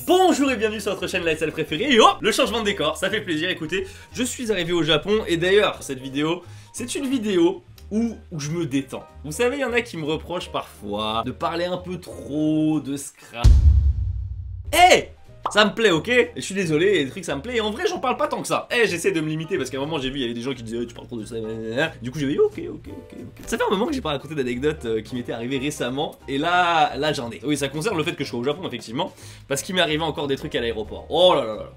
Bonjour et bienvenue sur notre chaîne lifestyle préférée. Et oh, le changement de décor, ça fait plaisir. Écoutez, je suis arrivé au Japon et d'ailleurs, cette vidéo, c'est une vidéo où je me détends. Vous savez, il y en a qui me reprochent parfois de parler un peu trop, de scrap. Hey! Ça me plaît, ok? Et je suis désolé, les trucs ça me plaît, et en vrai j'en parle pas tant que ça. J'essaie de me limiter parce qu'à un moment j'ai vu, il y avait des gens qui disaient tu parles trop de ça. Du coup j'ai dit ok. Ça fait un moment que j'ai pas raconté d'anecdotes qui m'étaient arrivées récemment, et là j'en ai. Oui, ça concerne le fait que je sois au Japon effectivement, parce qu'il m'est arrivé encore des trucs à l'aéroport. Oh là là là.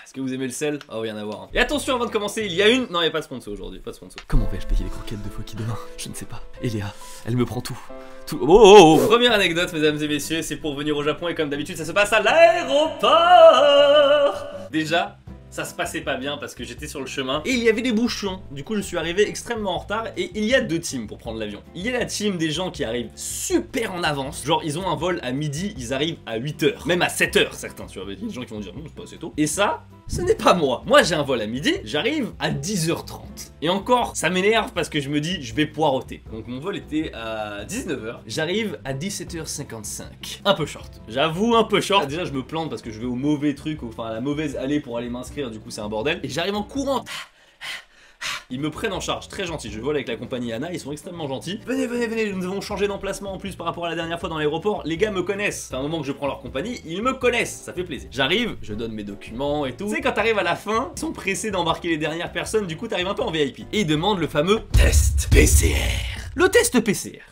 Est-ce que vous aimez le sel? Ah oui, rien à voir. Et attention, avant de commencer, il y a une... Non, il n'y a pas de sponsor aujourd'hui, pas de sponsor. Comment vais-je payer les croquettes de Foki demain? Je ne sais pas. Eléa, elle me prend tout. Oh. Première anecdote, mesdames et messieurs, c'est pour venir au Japon et comme d'habitude, ça se passe à l'aéroport. Déjà, ça se passait pas bien parce que j'étais sur le chemin et il y avait des bouchons. Du coup, je suis arrivé extrêmement en retard et il y a deux teams pour prendre l'avion. Il y a la team des gens qui arrivent super en avance. Genre, ils ont un vol à midi, ils arrivent à 8h. Même à 7h, certains, tu vois. Il y a des gens qui vont dire non, c'est pas assez tôt. Et ça, ce n'est pas moi. Moi, j'ai un vol à midi, j'arrive à 10h30. Et encore, ça m'énerve parce que je me dis, je vais poireauter. Donc mon vol était à 19h. J'arrive à 17h55. Un peu short. J'avoue, un peu short. Déjà, je me plante parce que je vais au mauvais truc, enfin à la mauvaise allée pour aller m'inscrire. Du coup, c'est un bordel. Et j'arrive en courant. Ils me prennent en charge, très gentil. Je vole avec la compagnie Anna, ils sont extrêmement gentils. Venez, nous avons changé d'emplacement en plus par rapport à la dernière fois dans l'aéroport. Les gars me connaissent. C'est un moment que je prends leur compagnie, ils me connaissent, ça fait plaisir. J'arrive, je donne mes documents et tout. Tu sais, quand t'arrives à la fin, ils sont pressés d'embarquer les dernières personnes, du coup t'arrives un peu en VIP. Et ils demandent le fameux test PCR. Le test PCR.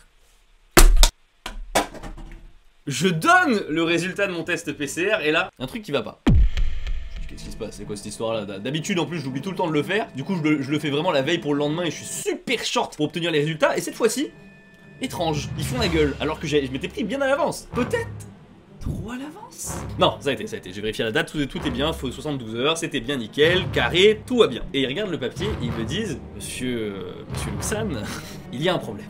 Je donne le résultat de mon test PCR et là, un truc qui va pas. Qu'est-ce qui se passe? C'est quoi cette histoire là? D'habitude en plus j'oublie tout le temps de le faire. Du coup je le fais vraiment la veille pour le lendemain et je suis super short pour obtenir les résultats. Et cette fois-ci, étrange, ils font la gueule. Alors que je m'étais pris bien à l'avance. Peut-être trop à l'avance? Non, ça a été. J'ai vérifié la date, tout est bien, faut 72 heures, c'était bien nickel, carré, tout va bien. Et ils regardent le papier et ils me disent, Monsieur Luxan, il y a un problème.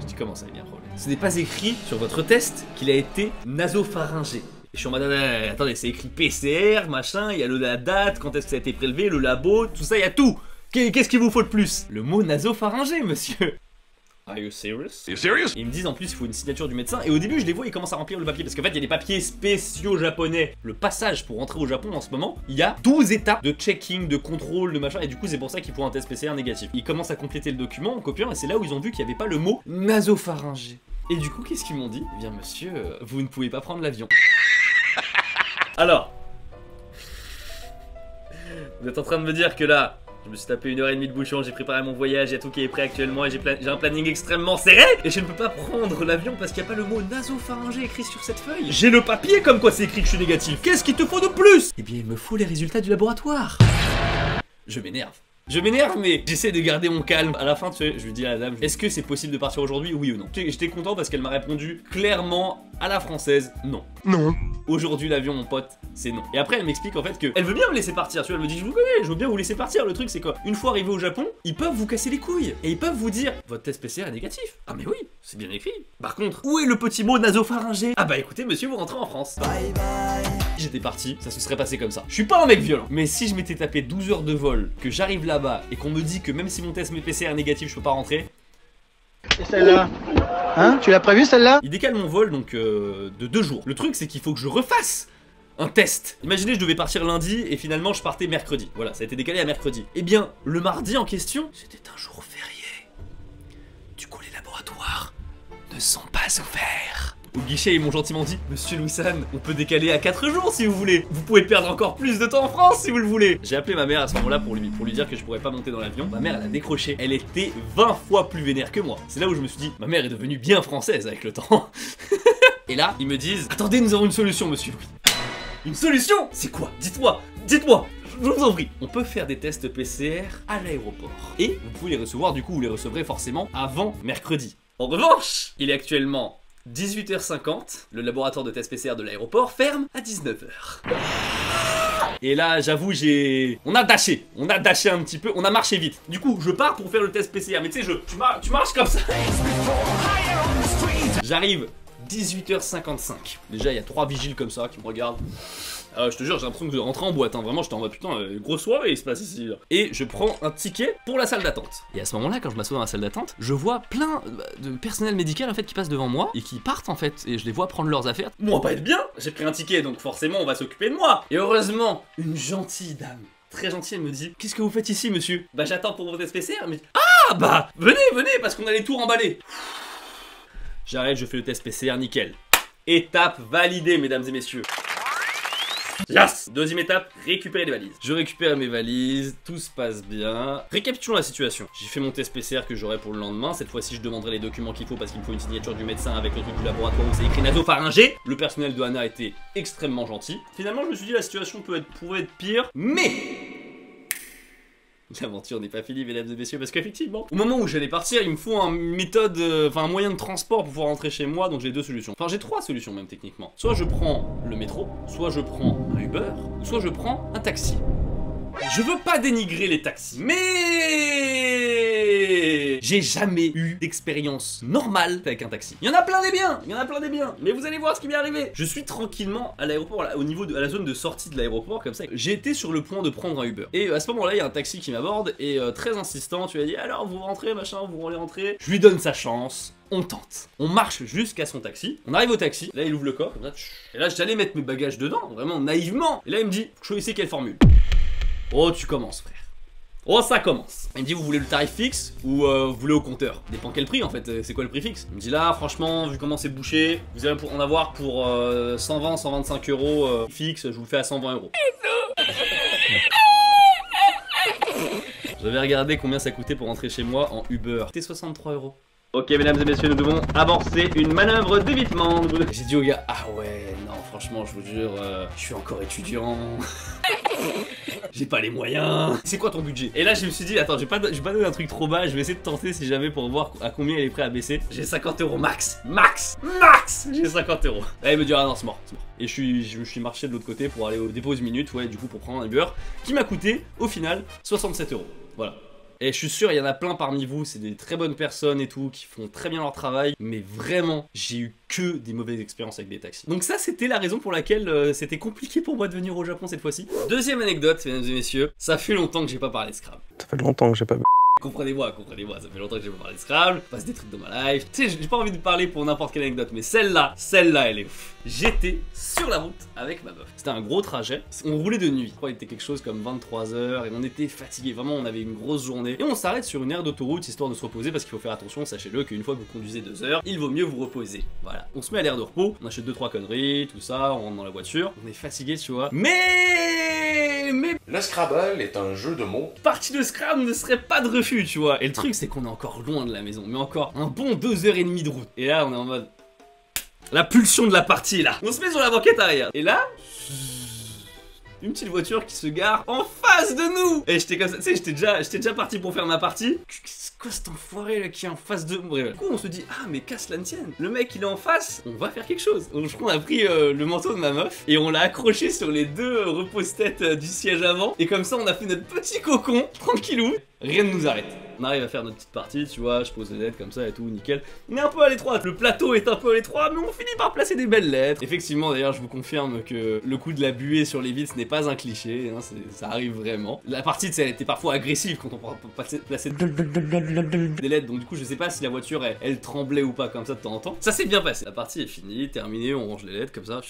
Je dis comment ça, il y a un problème? Ce n'est pas écrit sur votre test qu'il a été nasopharyngé. Et je suis en mode, attendez, c'est écrit PCR, machin, il y a la date, quand est-ce que ça a été prélevé, le labo, tout ça, il y a tout. Qu'est-ce qu'il vous faut de plus? Le mot nasopharyngé, monsieur. Are you serious? Are you serious? Ils me disent en plus il faut une signature du médecin et au début je les vois ils commencent à remplir le papier parce qu'en fait il y a des papiers spéciaux japonais. Le passage pour rentrer au Japon en ce moment, il y a 12 étapes de checking, de contrôle, de machin et du coup c'est pour ça qu'il faut un test PCR négatif. Ils commencent à compléter le document en copiant et c'est là où ils ont vu qu'il n'y avait pas le mot nasopharyngé. Et du coup qu'est-ce qu'ils m'ont dit? Eh bien monsieur, vous ne pouvez pas prendre l'avion. Alors, vous êtes en train de me dire que là, je me suis tapé 1h30 de bouchon, j'ai préparé mon voyage, il y a tout qui est prêt actuellement et j'ai un planning extrêmement serré et je ne peux pas prendre l'avion parce qu'il n'y a pas le mot nasopharyngé écrit sur cette feuille. J'ai le papier comme quoi c'est écrit que je suis négatif. Qu'est-ce qu'il te faut de plus? Eh bien, il me faut les résultats du laboratoire. Je m'énerve. Mais j'essaie de garder mon calme. À la fin, tu sais, je lui dis à la dame, est-ce que c'est possible de partir aujourd'hui, oui ou non? J'étais content parce qu'elle m'a répondu clairement à la française, non. Non. Aujourd'hui, l'avion, mon pote, c'est non. Et après, elle m'explique en fait que elle veut bien me laisser partir. Tu vois, elle me dit, je vous connais, je veux bien vous laisser partir. Le truc, c'est quoi? Une fois arrivé au Japon, ils peuvent vous casser les couilles. Et ils peuvent vous dire, votre test PCR est négatif. Ah, mais oui, c'est bien écrit. Par contre, où est le petit mot nasopharyngé? Ah, bah écoutez, monsieur, vous rentrez en France. Bye bye. Si j'étais parti, ça se serait passé comme ça. Je suis pas un mec violent. Mais si je m'étais tapé 12 heures de vol, que j'arrive là-bas et qu'on me dit que même si mon test PCR est négatif, je peux pas rentrer. Et celle-là? Hein? Tu l'as prévu celle-là? Il décale mon vol donc de 2 jours. Le truc c'est qu'il faut que je refasse un test. Imaginez je devais partir lundi et finalement je partais mercredi. Voilà, ça a été décalé à mercredi. Eh bien, le mardi en question, c'était un jour férié. Du coup les laboratoires ne sont pas ouverts. Au guichet, ils m'ont gentiment dit, Monsieur Louis-San, on peut décaler à 4 jours si vous voulez. Vous pouvez perdre encore plus de temps en France si vous le voulez. J'ai appelé ma mère à ce moment-là pour lui dire que je pourrais pas monter dans l'avion. Ma mère, elle a décroché. Elle était 20 fois plus vénère que moi. C'est là où je me suis dit, ma mère est devenue bien française avec le temps. Et là, ils me disent, attendez, nous avons une solution, monsieur Louis. Une solution? C'est quoi? Dites-moi. Je vous en prie. On peut faire des tests PCR à l'aéroport. Et vous pouvez les recevoir, du coup, vous les recevrez forcément avant mercredi. En revanche, il est actuellement 18h50, le laboratoire de test PCR de l'aéroport ferme à 19h. Et là, j'avoue, on a dashé un petit peu, on a marché vite. Du coup, je pars pour faire le test PCR, mais tu sais, tu marches comme ça. J'arrive 18h55. Déjà, il y a 3 vigiles comme ça qui me regardent. Je te jure, j'ai l'impression que je rentrais en boîte, hein. Vraiment, j'étais en mode putain, grosse soirée il se passe ici. Là. Et je prends un ticket pour la salle d'attente. Et à ce moment-là, quand je m'assois dans la salle d'attente, je vois plein de personnel médical en fait qui passent devant moi et qui partent en fait. Et je les vois prendre leurs affaires. Bon, on va pas être bien, j'ai pris un ticket donc forcément on va s'occuper de moi. Et heureusement, une gentille dame, très gentille, elle me dit qu'est-ce que vous faites ici monsieur? Bah j'attends pour votre test PCR. Elle me dit ah bah venez parce qu'on a les tours emballés. J'arrête, je fais le test PCR, nickel. Étape validée mesdames et messieurs. Yes! Deuxième étape, récupérer les valises. Je récupère mes valises, tout se passe bien. Récapitulons la situation. J'ai fait mon test PCR que j'aurai pour le lendemain. Cette fois-ci, je demanderai les documents qu'il faut parce qu'il me faut une signature du médecin avec le truc du laboratoire où c'est écrit nasopharyngé. Le personnel de Anna était extrêmement gentil. Finalement, je me suis dit la situation pourrait être pire, mais l'aventure n'est pas finie mesdames et messieurs parce qu'effectivement au moment où j'allais partir il me faut une méthode, un moyen de transport pour pouvoir rentrer chez moi. Donc j'ai deux solutions, enfin j'ai trois solutions même techniquement. Soit je prends le métro, soit je prends un Uber, ou soit je prends un taxi. Je veux pas dénigrer les taxis, mais j'ai jamais eu d'expérience normale avec un taxi. Il y en a plein des biens, mais vous allez voir ce qui m'est arrivé. Je suis tranquillement à l'aéroport, au niveau de la zone de sortie de l'aéroport, comme ça. J'ai été sur le point de prendre un Uber. Et à ce moment-là, il y a un taxi qui m'aborde et très insistant, tu as dit alors vous rentrez, machin, vous voulez rentrer. Je lui donne sa chance. On tente. On marche jusqu'à son taxi. On arrive au taxi. Là, il ouvre le coffre. Comme ça, et là, j'allais mettre mes bagages dedans, vraiment naïvement. Et là, il me dit choisissez quelle formule. Oh, tu commences, frère. Oh, ça commence. Il me dit, vous voulez le tarif fixe ou vous voulez au compteur? Dépend quel prix en fait, c'est quoi le prix fixe? Il me dit là, franchement, vu comment c'est bouché, vous allez en avoir pour 120, 125 euros fixe, je vous le fais à 120 euros. J'avais regardé combien ça coûtait pour rentrer chez moi en Uber. C'était 63 euros. Ok mesdames et messieurs, nous devons amorcer une manœuvre d'évitement. J'ai dit au gars, ah ouais, non franchement je vous jure, je suis encore étudiant. J'ai pas les moyens. C'est quoi ton budget? Et là je me suis dit, attends, je vais pas donner un truc trop bas, je vais essayer de tenter si jamais pour voir à combien il est prêt à baisser. J'ai 50 euros max. J'ai 50 euros. Là il me dit, ah non c'est mort. Et je me suis marché de l'autre côté pour aller au dépôt une minute, ouais, du coup pour prendre un Uber qui m'a coûté au final 67 euros. Voilà. Et je suis sûr, il y en a plein parmi vous, c'est des très bonnes personnes et tout, qui font très bien leur travail. Mais vraiment, j'ai eu que des mauvaises expériences avec des taxis. Donc ça, c'était la raison pour laquelle c'était compliqué pour moi de venir au Japon cette fois-ci. Deuxième anecdote, mesdames et messieurs, ça fait longtemps que j'ai pas parlé de Scrabble. Ça fait longtemps que j'ai pas... Comprenez-moi, ça fait longtemps que j'ai pas parlé de Scrabble, il passe des trucs dans ma life. Tu sais, j'ai pas envie de parler pour n'importe quelle anecdote, mais celle-là, elle est ouf. J'étais sur la route avec ma meuf. C'était un gros trajet, on roulait de nuit. Je crois qu'il était quelque chose comme 23h et on était fatigués, vraiment on avait une grosse journée. Et on s'arrête sur une aire d'autoroute histoire de se reposer parce qu'il faut faire attention, sachez-le qu'une fois que vous conduisez 2 heures, il vaut mieux vous reposer. Voilà, on se met à l'aire de repos, on achète 2-3 conneries, tout ça, on rentre dans la voiture, on est fatigué tu vois. Mais le Scrabble est un jeu de mots. Partie de Scrabble ne serait pas de refus, tu vois. Et le truc, c'est qu'on est encore loin de la maison, mais encore un bon 2h30 de route. Et là, on est en mode... La pulsion de la partie, là. On se met sur la banquette arrière. Et là... une petite voiture qui se gare en face de nous. Et j'étais comme ça, tu sais, j'étais déjà parti pour faire ma partie. C'est quoi cet enfoiré là qui est en face de moi? Du coup on se dit, ah mais casse la tienne, le mec il est en face, on va faire quelque chose. Donc je crois qu'on a pris le manteau de ma meuf et on l'a accroché sur les deux repose-têtes du siège avant. Et comme ça on a fait notre petit cocon, tranquillou. Rien ne nous arrête. On arrive à faire notre petite partie, tu vois, je pose les lettres comme ça et tout, nickel. On est un peu à l'étroit, le plateau est un peu à l'étroit, mais on finit par placer des belles lettres. Effectivement, d'ailleurs, je vous confirme que le coup de la buée sur les vitres, ce n'est pas un cliché, hein, ça arrive vraiment. La partie, elle était parfois agressive quand on plaçait des lettres, donc du coup, je sais pas si la voiture, elle tremblait ou pas comme ça de temps en temps. Ça s'est bien passé. La partie est finie, terminée, on range les lettres comme ça.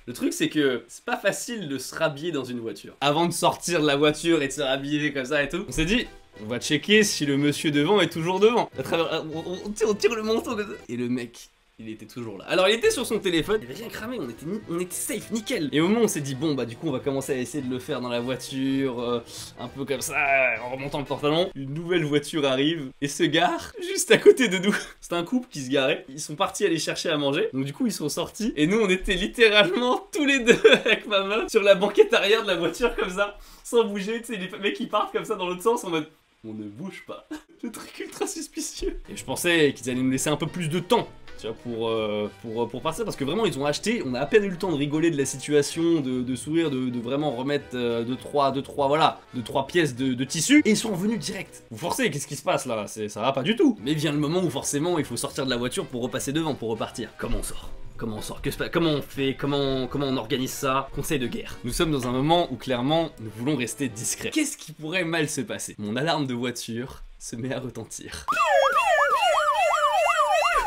Le truc c'est que c'est pas facile de se rhabiller dans une voiture. Avant de sortir de la voiture et de se rhabiller comme ça et tout, on s'est dit, on va checker si le monsieur devant est toujours devant. À travers, on tire le manteau comme ça. Et le mec, il était toujours là. Alors il était sur son téléphone, il avait rien cramé, on était safe, nickel. Et au moment où on s'est dit, bon bah du coup on va commencer à essayer de le faire dans la voiture, un peu comme ça, en remontant le pantalon. Une nouvelle voiture arrive et se gare juste à côté de nous. C'était un couple qui se garait, ils sont partis aller chercher à manger. Donc du coup ils sont sortis et nous on était littéralement tous les deux avec ma meuf sur la banquette arrière de la voiture comme ça, sans bouger. Tu sais, les mecs ils partent comme ça dans l'autre sens en mode... on ne bouge pas. Le truc ultra suspicieux. Et je pensais qu'ils allaient nous laisser un peu plus de temps, tu vois, pour passer, parce que vraiment ils ont acheté, on a à peine eu le temps de rigoler de la situation, de sourire, de vraiment remettre 2-3 pièces de tissu, et ils sont revenus direct. Vous forcez, qu'est-ce qui se passe là? Ça va pas du tout. Mais vient le moment où forcément il faut sortir de la voiture pour repasser devant, pour repartir. Comment on sort? Comment on sort, comment on fait, comment on organise ça? Conseil de guerre. Nous sommes dans un moment où clairement nous voulons rester discrets. Qu'est-ce qui pourrait mal se passer? Mon alarme de voiture se met à retentir.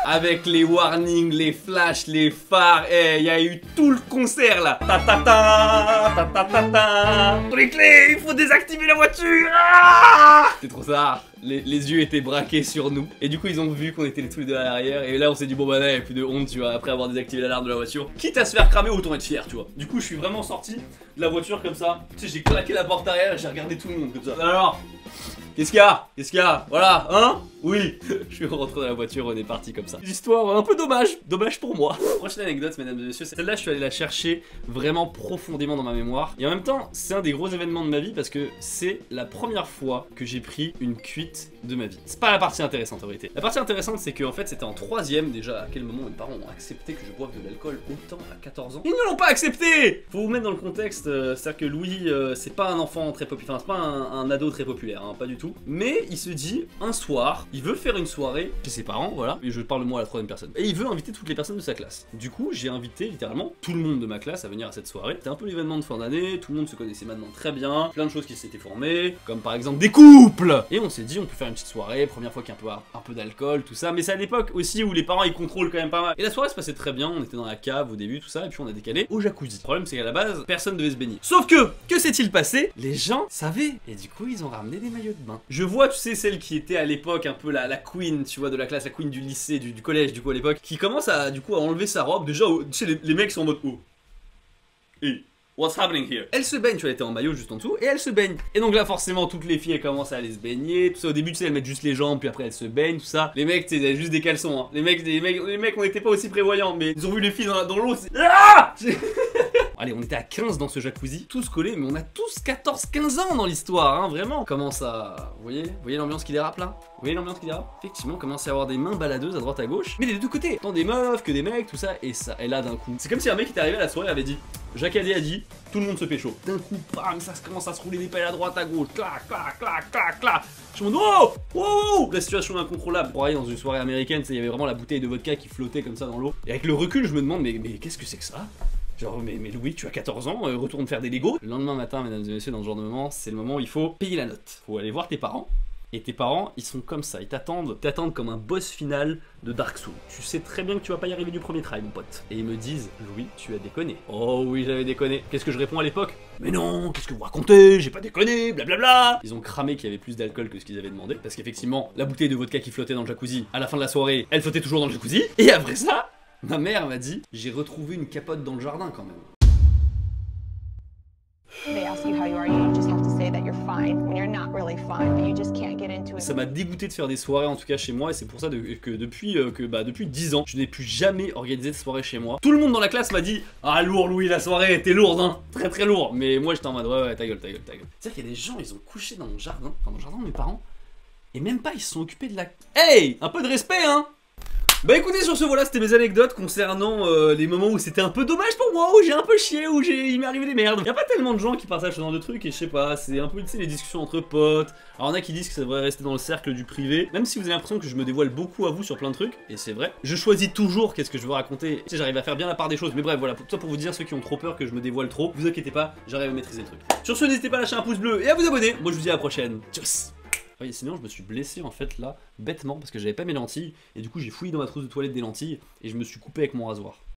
Avec les warnings, les flashs, les phares, il y a eu tout le concert là. Ta ta ta, ta ta ta ta. Pour les clés, il faut désactiver la voiture. C'était trop tard. Les yeux étaient braqués sur nous. Et du coup, ils ont vu qu'on était tous les deux à l'arrière. Et là, on s'est dit, bon bah là, il n'y a plus de honte, tu vois, après avoir désactivé l'alarme de la voiture. Quitte à se faire cramer, autant être fier, tu vois. Du coup, je suis vraiment sorti de la voiture comme ça. Tu sais, j'ai claqué la porte arrière et j'ai regardé tout le monde comme ça. Alors, qu'est-ce qu'il y a? Qu'est-ce qu'il y a? Voilà, hein? Oui. Je suis rentré dans la voiture, on est parti comme ça. Une histoire un peu dommage pour moi. Prochaine anecdote, mesdames et messieurs, celle-là, je suis allé la chercher vraiment profondément dans ma mémoire. Et en même temps, c'est un des gros événements de ma vie parce que c'est la première fois que j'ai pris une cuite de ma vie. C'est pas la partie intéressante en vérité. La partie intéressante, c'est que en fait, c'était en 3ème déjà. À quel moment mes parents ont accepté que je boive de l'alcool autant à 14 ans? Ils ne l'ont pas accepté! Faut vous mettre dans le contexte, c'est-à-dire que Louis, c'est pas un enfant très populaire, enfin, c'est pas un ado très populaire, hein, pas du tout. Mais il se dit, un soir, il veut faire une soirée chez ses parents, voilà, et je parle de moi à la 3ème personne. Et il veut inviter toutes les personnes de sa classe. Du coup, j'ai invité littéralement tout le monde de ma classe à venir à cette soirée. C'était un peu l'événement de fin d'année, tout le monde se connaissait maintenant très bien, plein de choses qui s'étaient formées, comme par exemple des couples! Et on s'est dit, on peut faire une petite soirée, première fois qu'il y a un peu d'alcool, tout ça, mais c'est à l'époque aussi où les parents ils contrôlent quand même pas mal. Et la soirée se passait très bien, on était dans la cave au début, tout ça, et puis on a décalé au jacuzzi. Le problème c'est qu'à la base, personne devait se baigner. Sauf que s'est-il passé? Les gens savaient, et du coup ils ont ramené des maillots de bain. Je vois, tu sais, celle qui était à l'époque un peu la queen, tu vois, de la classe, la queen du lycée, du collège, du coup à l'époque, qui commence à, du coup, à enlever sa robe. Déjà, tu sais, les mecs sont en mode, oh. Et what's happening here? Elle se baigne, tu vois, elle était en maillot juste en dessous, et elle se baigne. Et donc là, forcément, toutes les filles, elles commencent à aller se baigner, tout ça. Au début, tu sais, elles mettent juste les jambes, puis après, elles se baignent, tout ça. Les mecs, tu sais, ils avaient juste des caleçons, hein. Les mecs, on n'était pas aussi prévoyants, mais ils ont vu les filles dans l'eau, c'est... Ah Allez, on était à 15 dans ce jacuzzi, tous collés, mais on a tous 14-15 ans dans l'histoire, hein, vraiment. Comment ça... Vous voyez l'ambiance qui dérape, là? Vous voyez l'ambiance qui dérape? Effectivement, on commence à avoir des mains baladeuses à droite à gauche, mais des deux côtés. Tant des meufs que des mecs, tout ça, et ça, et là, d'un coup... C'est comme si un mec qui était arrivé à la soirée avait dit... Jacques Adé a dit, tout le monde se pécho. D'un coup, bam, ça commence à se rouler des pelles à droite, à gauche, clac, clac, clac, clac, clac. Je me dis, oh, oh, la situation est incontrôlable. Pour aller dans une soirée américaine, il y avait vraiment la bouteille de vodka qui flottait comme ça dans l'eau. Et avec le recul, je me demande, mais qu'est-ce que c'est que ça? Genre, mais Louis, tu as 14 ans, retourne faire des Legos. Le lendemain matin, mesdames et messieurs, dans ce genre de moment, c'est le moment où il faut payer la note. Faut aller voir tes parents. Et tes parents, ils sont comme ça, ils t'attendent comme un boss final de Dark Souls. Tu sais très bien que tu vas pas y arriver du premier try, mon pote. Et ils me disent, Louis, tu as déconné. Oh oui, j'avais déconné. Qu'est-ce que je réponds à l'époque? Mais non, qu'est-ce que vous racontez? J'ai pas déconné, blablabla. Ils ont cramé qu'il y avait plus d'alcool que ce qu'ils avaient demandé. Parce qu'effectivement, la bouteille de vodka qui flottait dans le jacuzzi, à la fin de la soirée, elle flottait toujours dans le jacuzzi. Et après ça, ma mère m'a dit, j'ai retrouvé une capote dans le jardin quand même. Ça m'a dégoûté de faire des soirées en tout cas chez moi et c'est pour ça que depuis 10 ans je n'ai plus jamais organisé de soirée chez moi. Tout le monde dans la classe m'a dit ah lourd Louis, la soirée était lourde hein, très très lourd. Mais moi j'étais en mode ouais ta gueule. C'est-à-dire qu'il y a des gens, ils ont couché dans mon jardin, dans le jardin de mes parents et même pas ils se sont occupés de la... Hey, un peu de respect hein. Bah écoutez, sur ce voilà, c'était mes anecdotes concernant les moments où c'était un peu dommage pour moi, où j'ai un peu chié, où il m'est arrivé des merdes. Y'a pas tellement de gens qui partagent ce genre de trucs et je sais pas, c'est un peu, tu sais, les discussions entre potes. Alors on a qui disent que ça devrait rester dans le cercle du privé, même si vous avez l'impression que je me dévoile beaucoup à vous sur plein de trucs, et c'est vrai. Je choisis toujours qu'est-ce que je veux raconter, tu sais, j'arrive à faire bien la part des choses, mais bref, voilà, pour vous dire, ceux qui ont trop peur que je me dévoile trop, vous inquiétez pas, j'arrive à maîtriser le truc. Sur ce, n'hésitez pas à lâcher un pouce bleu et à vous abonner. Moi je vous dis à la prochaine. Tchuss. Et sinon je me suis blessé en fait là bêtement parce que j'avais pas mes lentilles et du coup j'ai fouillé dans ma trousse de toilette des lentilles et je me suis coupé avec mon rasoir.